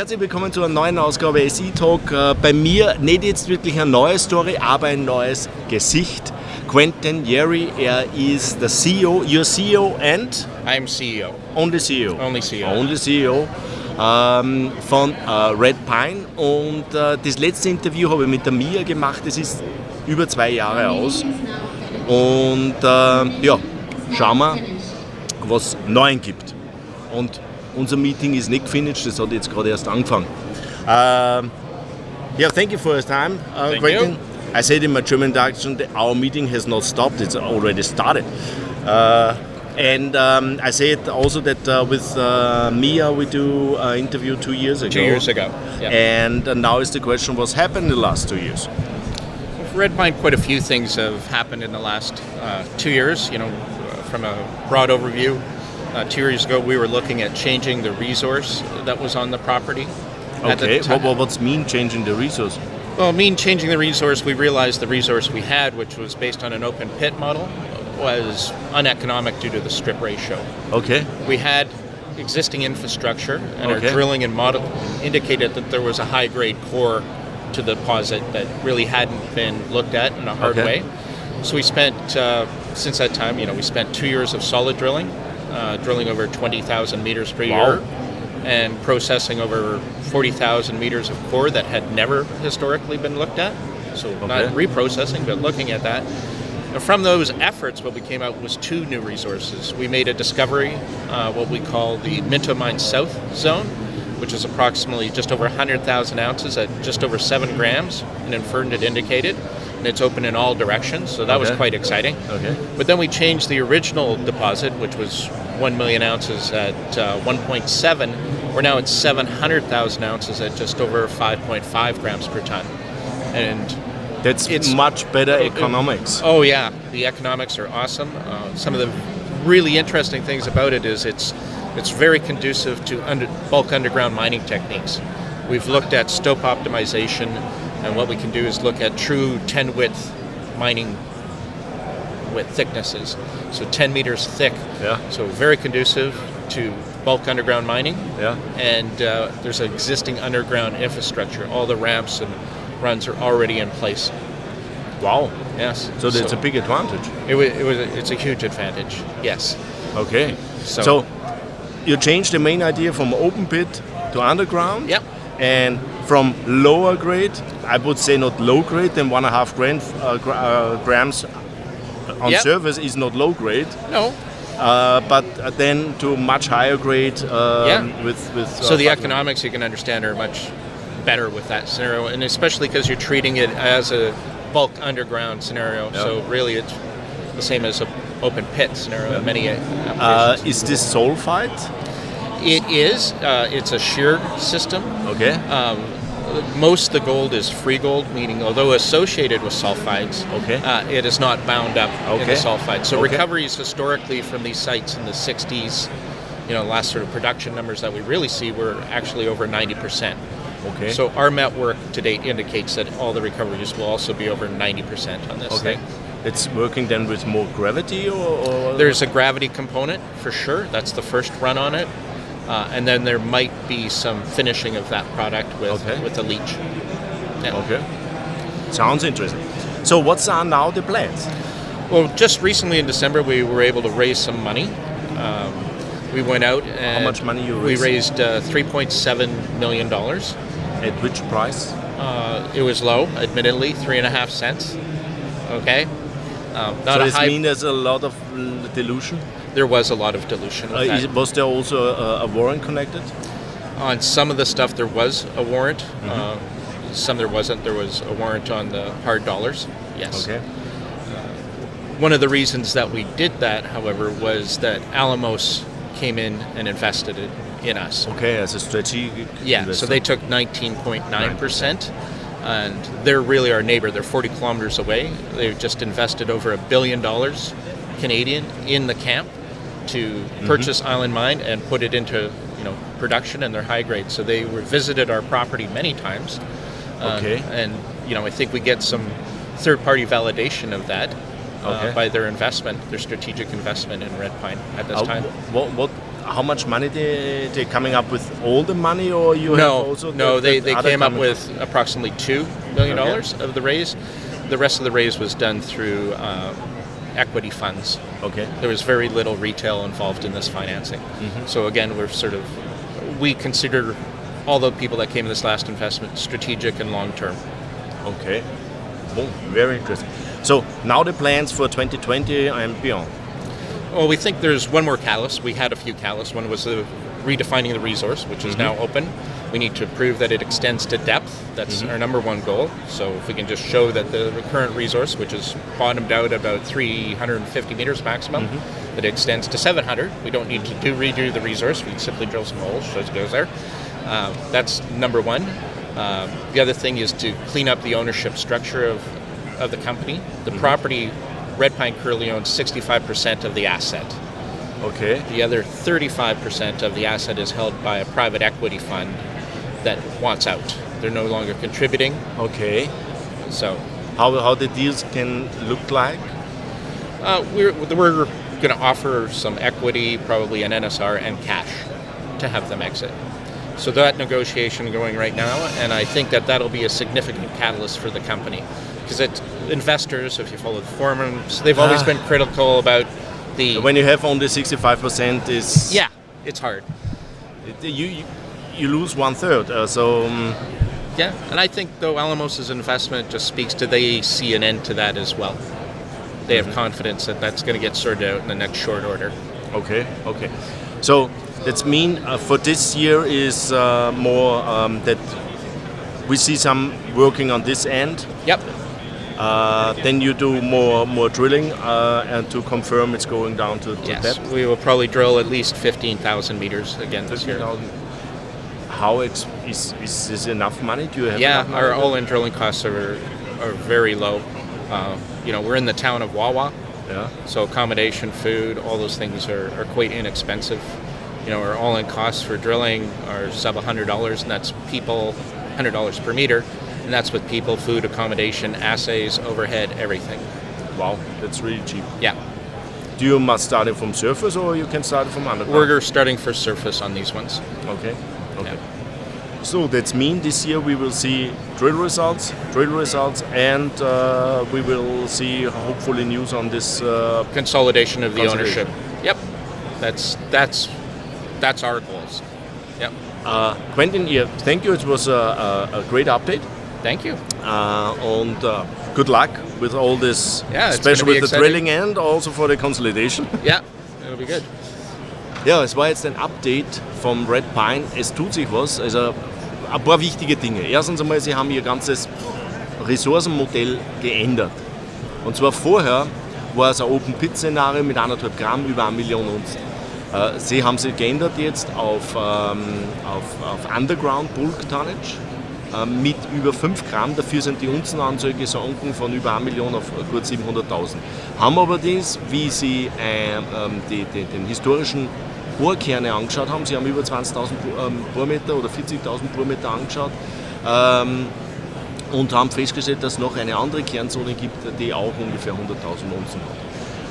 herzlich willkommen zu einer neuen Ausgabe SI Talk. Bei mir nicht jetzt wirklich eine neue Story, aber ein neues Gesicht. Quentin Yarie, er ist der CEO, your CEO and? I'm CEO. Only CEO. Only CEO. Only CEO von Red Pine. Und das letzte Interview habe ich mit der Mia gemacht, das ist über 2 Jahre aus. Und ja, schauen wir, was Neuen gibt. Und unser Meeting ist nicht finished, das hat jetzt gerade erst angefangen. Yeah, thank you for your time, Quentin. You. I said in my German introduction that our meeting has not stopped, it's already started. And I said also that with Mia we do an interview 2 years ago. 2 years ago. Yeah. And now is the question, what's happened in the last 2 years? Red Pine, quite a few things have happened in the last 2 years. You know, from a broad overview, 2 years ago we were looking at changing the resource that was on the property. Okay, what's mean changing the resource? Well, changing the resource, we realized the resource we had, which was based on an open pit model, was uneconomic due to the strip ratio. Okay. We had existing infrastructure, and Okay. our drilling and model indicated that there was a high-grade core to the deposit that really hadn't been looked at in a hard Okay. way. So we spent, since that time, we spent 2 years of solid drilling, drilling over 20,000 meters per year, and processing over 40,000 meters of core that had never historically been looked at. So not reprocessing, but looking at that. And from those efforts, what we came out was 2 new resources. We made a discovery, what we call the Minto Mine South Zone, which is approximately just over 100,000 ounces at just over 7 grams in inferred and indicated. And it's open in all directions, so that was quite exciting. Okay. But then we changed the original deposit, which was 1 million ounces at 1.7. We're now at 700,000 ounces at just over 5.5 grams per ton. And it's much better economics. Oh yeah, the economics are awesome. Some of the really interesting things about it is it's very conducive to bulk underground mining techniques. We've looked at stope optimization, and what we can do is look at true 10 width mining with thicknesses. So 10 meters thick. Yeah. So very conducive to bulk underground mining. Yeah. And there's an existing underground infrastructure. All the ramps and runs are already in place. Wow. Yes. So that's a big advantage. It's a huge advantage. Yes. Okay. So you changed the main idea from open pit to underground. Yep. And from lower grade, I would say not low grade, than 1.5 grams on surface is not low grade. No. But then to much higher grade with so the economics you can understand are much better with that scenario, and especially because you're treating it as a bulk underground scenario. Yeah. So really it's the same as an open pit scenario in many applications. Is this sulfide? It is. It's a shear system. Okay. Most of the gold is free gold, meaning although associated with sulfides, it is not bound up in the sulfide. So recoveries historically from these sites in the 60s, last sort of production numbers that we really see were actually over 90%. Okay. So our met work to date indicates that all the recoveries will also be over 90% on this thing. It's working then with more gravity or? There's a gravity component for sure. That's the first run on it. And then there might be some finishing of that product with a leach. Yeah. Okay. Sounds interesting. So what's now the plans? Well, just recently in December we were able to raise some money. We went out and how much money you raised? We raised? raised $3.7 million. At which price? It was low, admittedly, 3.5 cents. Okay. So this means there's a lot of dilution? There was a lot of dilution with that. Was there also a warrant connected? On some of the stuff there was a warrant. Some there wasn't. There was a warrant on the hard dollars. Yes. Okay. One of the reasons that we did that, however, was that Alamos came in and invested in us. Okay, as a strategic investor. So they took 19.9%. And they're really our neighbor. They're 40 kilometers away. They've just invested over $1 billion Canadian in the camp to purchase Island Mine and put it into production, and they're high grade. So they visited our property many times. And I think we get some third party validation of that. by their investment, their strategic investment in Red Pine at this time. How much money they coming up with? All the money, or you have also? They came up with approximately $2 million of the raise. The rest of the raise was done through equity funds. Okay. There was very little retail involved in this financing. So again, we consider all the people that came in this last investment strategic and long term. Okay. Well, very interesting. So now the plans for 2020 and beyond. Well, we think there's one more catalyst. We had a few catalysts. One was redefining the resource, which is now open. We need to prove that it extends to depth. That's our number one goal. So if we can just show that the current resource, which is bottomed out about 350 meters maximum, that it extends to 700. We don't need to redo the resource. We can simply drill some holes as it goes there. That's number one. The other thing is to clean up the ownership structure of the company. The property, Red Pine currently owns 65% of the asset. Okay. The other 35% of the asset is held by a private equity fund that wants out. They're no longer contributing. Okay. So, how the deals can look like? We're going to offer some equity, probably an NSR and cash, to have them exit. So that negotiation going right now, and I think that'll be a significant catalyst for the company. Because investors, if you follow the forums, they've always been critical about the... When you have only 65% is... Yeah, it's hard. You lose 1/3, Yeah, and I think, though, Alamos' investment just speaks to they see an end to that as well. They have confidence that that's going to get sorted out in the next short order. Okay. So that's mean for this year is more that we see some working on this end. Yep. Then you do more drilling and to confirm it's going down to depth. We will probably drill at least 15,000 meters again this year. How is this enough money? Do you have enough money? Our all-in drilling costs are very low. We're in the town of Wawa, so accommodation, food, all those things are quite inexpensive. Our all-in costs for drilling are sub $100, and that's people, $100 per meter, and that's with people, food, accommodation, assays, overhead, everything. Wow, that's really cheap. Yeah. Do you must start it from surface, or you can start it from underground? We're starting for surface on these ones. Okay. Yeah. So that's mean this year we will see drill results, and we will see hopefully news on this consolidation of the ownership. Yep, that's our goals. Yep. Quentin, thank you. It was a great update. Thank you. And good luck with all this, especially with the drilling and also for the consolidation. Ja, it'll be good. Ja, es war jetzt ein Update vom Red Pine. Es tut sich was. Also ein paar wichtige Dinge. Erstens einmal, sie haben ihr ganzes Ressourcenmodell geändert. Und zwar vorher war es ein Open-Pit-Szenario mit 1,5 Gramm über 1 Million Unzen. Sie haben sie geändert jetzt auf Underground Bulk Tonnage mit über 5 Gramm. Dafür sind die Unzenanzahl gesunken von über 1 Million auf gut 700.000. Haben aber das, wie sie den historischen Bohrkerne angeschaut haben, sie haben über 20.000 Bohrmeter oder 40.000 Bohrmeter angeschaut und haben festgestellt, dass es noch eine andere Kernzone gibt, die auch ungefähr 100.000 Unzen hat.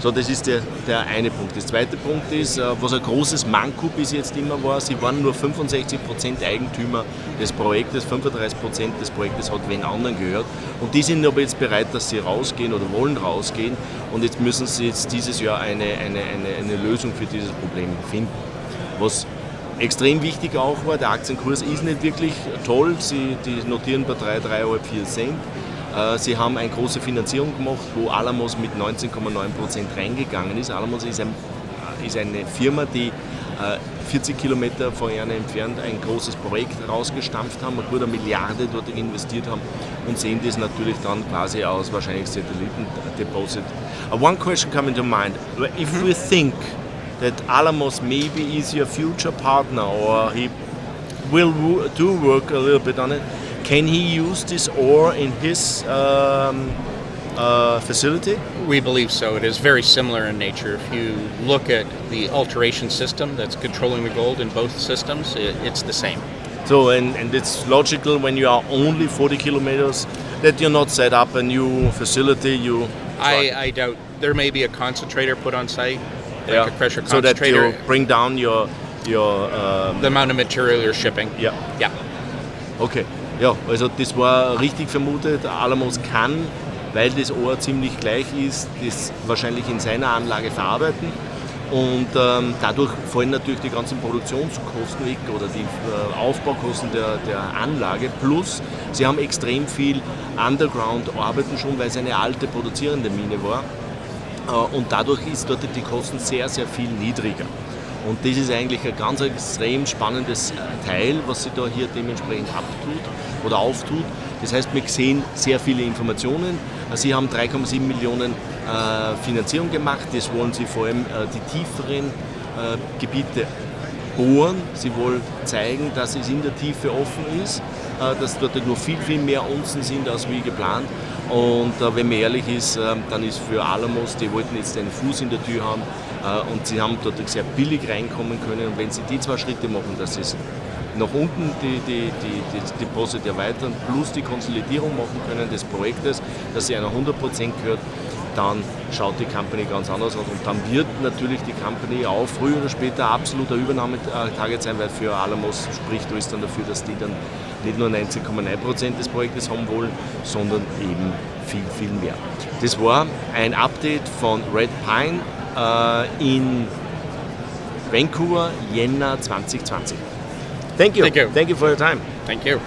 So, das ist der eine Punkt. Der zweite Punkt ist, was ein großes Manko bis jetzt immer war, sie waren nur 65% Eigentümer des Projektes, 35% des Projektes hat wen anderen gehört. Und die sind aber jetzt bereit, dass sie rausgehen oder wollen rausgehen. Und jetzt müssen sie jetzt dieses Jahr eine Lösung für dieses Problem finden. Was extrem wichtig auch war, der Aktienkurs ist nicht wirklich toll, die notieren bei 3,4 Cent. Sie haben eine große Finanzierung gemacht, wo Alamos mit 19,9% reingegangen ist. Alamos ist eine Firma, die 40 Kilometer von ihnen entfernt ein großes Projekt rausgestampft haben, eine gute Milliarde dort investiert haben und sehen das natürlich dann quasi aus wahrscheinlich Satelliten-Deposit. One question coming to mind, if we think that Alamos maybe is your future partner or he will do work a little bit on it, can he use this ore in his facility? We believe so. It is very similar in nature. If you look at the alteration system that's controlling the gold in both systems, it's the same. So, and it's logical when you are only 40 kilometers that you're not set up a new facility. I doubt there may be a concentrator put on site, like a pressure so that concentrator. you bring down your the amount of material you're shipping. Ja. Yeah. Okay. Ja, also das war richtig vermutet. Alamos kann, weil das Ohr ziemlich gleich ist, das wahrscheinlich in seiner Anlage verarbeiten. Und dadurch fallen natürlich die ganzen Produktionskosten weg oder die Aufbaukosten der Anlage. Plus, sie haben extrem viel Underground-Arbeiten schon, weil es eine alte produzierende Mine war. Und dadurch ist dort die Kosten sehr, sehr viel niedriger. Und das ist eigentlich ein ganz extrem spannendes Teil, was sie da hier dementsprechend abtut oder auftut. Das heißt, wir sehen sehr viele Informationen. Sie haben 3,7 Millionen Finanzierung gemacht. Das wollen sie vor allem die tieferen Gebiete bohren. Sie wollen zeigen, dass es in der Tiefe offen ist, dass dort nur viel, viel mehr Unzen sind als wie geplant. Und wenn man ehrlich ist, dann ist für Alamos, die wollten jetzt einen Fuß in der Tür haben und sie haben dort sehr billig reinkommen können. Und wenn sie die 2 Schritte machen, dass sie nach unten die Deposit erweitern, plus die Konsolidierung machen können des Projektes, dass sie einer 100% gehört, dann schaut die Company ganz anders aus und dann wird natürlich die Company auch früher oder später absoluter Übernahmetarget sein, weil für Alamos spricht alles dann dafür, dass die dann nicht nur 19,9% des Projektes haben wollen, sondern eben viel, viel mehr. Das war ein Update von Red Pine in Vancouver, Jänner 2020. Thank you. Thank you. Thank you for your time. Thank you.